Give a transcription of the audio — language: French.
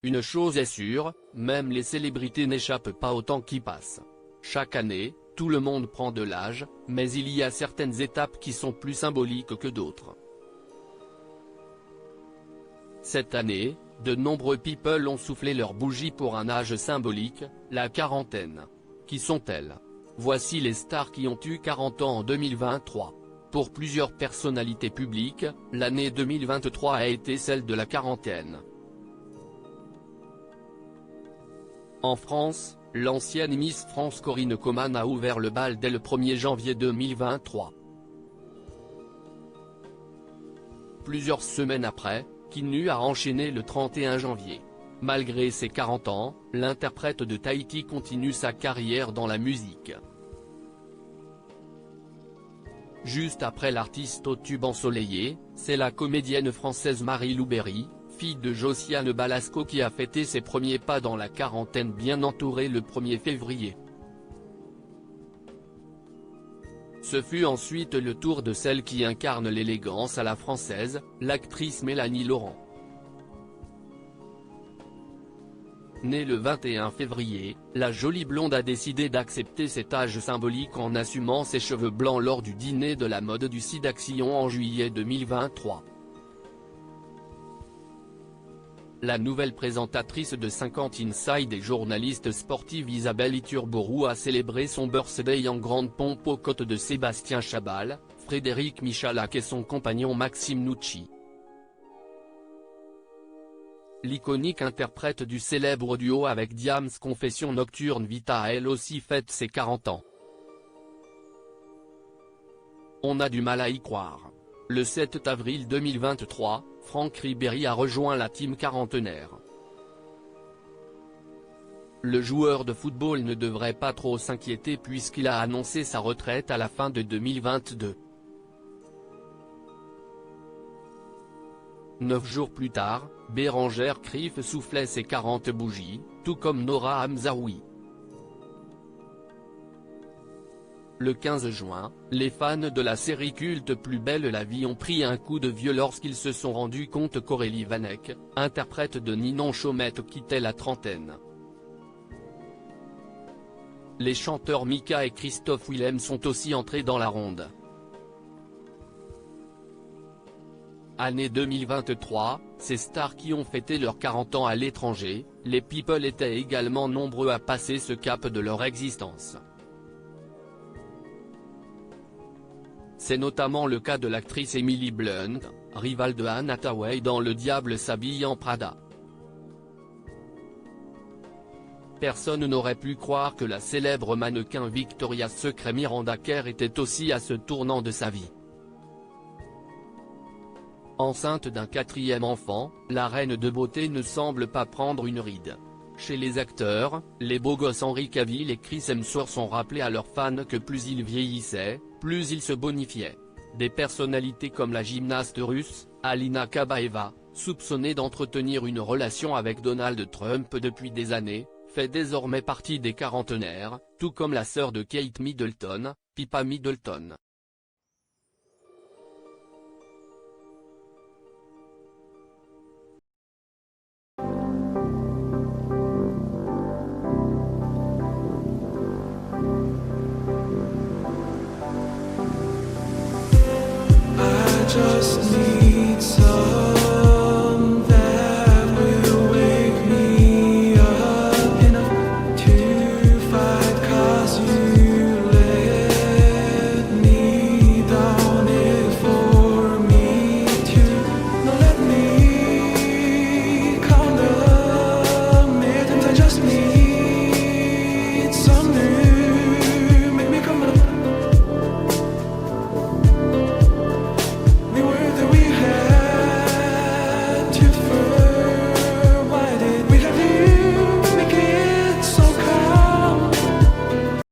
Une chose est sûre, même les célébrités n'échappent pas au temps qui passe. Chaque année, tout le monde prend de l'âge, mais il y a certaines étapes qui sont plus symboliques que d'autres. Cette année, de nombreux people ont soufflé leur bougie pour un âge symbolique, la quarantaine. Qui sont-elles? Voici les stars qui ont eu 40 ans en 2023. Pour plusieurs personnalités publiques, l'année 2023 a été celle de la quarantaine. En France, l'ancienne Miss France Corinne Coman a ouvert le bal dès le 1er janvier 2023. Plusieurs semaines après, Kinnu a enchaîné le 31 janvier. Malgré ses 40 ans, l'interprète de Tahiti continue sa carrière dans la musique. Juste après l'artiste au tube ensoleillé, c'est la comédienne française Marie-Lou Berry, fille de Josiane Balasco qui a fêté ses premiers pas dans la quarantaine bien entourée le 1er février. Ce fut ensuite le tour de celle qui incarne l'élégance à la française, l'actrice Mélanie Laurent. Née le 21 février, la jolie blonde a décidé d'accepter cet âge symbolique en assumant ses cheveux blancs lors du dîner de la mode du Sidaction en juillet 2023. La nouvelle présentatrice de 50 Inside et journaliste sportive Isabelle Iturburu a célébré son birthday en grande pompe aux côtés de Sébastien Chabal, Frédéric Michalak et son compagnon Maxime Nucci. L'iconique interprète du célèbre duo avec Diams Confession Nocturne Vita a elle aussi fête ses 40 ans. On a du mal à y croire. Le 7 avril 2023, Franck Ribéry a rejoint la team quarantenaire. Le joueur de football ne devrait pas trop s'inquiéter puisqu'il a annoncé sa retraite à la fin de 2022. 9 jours plus tard, Bérangère Krief soufflait ses 40 bougies, tout comme Nora Hamzaoui. Le 15 juin, les fans de la série culte Plus belle la vie ont pris un coup de vieux lorsqu'ils se sont rendus compte qu'Aurélie Vanek, interprète de Ninon Chaumette, quittait la trentaine. Les chanteurs Mika et Christophe Willem sont aussi entrés dans la ronde. Année 2023, ces stars qui ont fêté leurs 40 ans à l'étranger, les people étaient également nombreux à passer ce cap de leur existence. C'est notamment le cas de l'actrice Emily Blunt, rivale de Anne Hathaway dans Le Diable s'habille en Prada. Personne n'aurait pu croire que la célèbre mannequin Victoria's Secret Miranda Kerr était aussi à ce tournant de sa vie. Enceinte d'un 4e enfant, la reine de beauté ne semble pas prendre une ride. Chez les acteurs, les beaux gosses Henry Cavill et Chris Hemsworth ont rappelé à leurs fans que plus ils vieillissaient, plus ils se bonifiaient. Des personnalités comme la gymnaste russe, Alina Kabaeva, soupçonnée d'entretenir une relation avec Donald Trump depuis des années, fait désormais partie des quarantenaires, tout comme la sœur de Kate Middleton, Pippa Middleton. Just need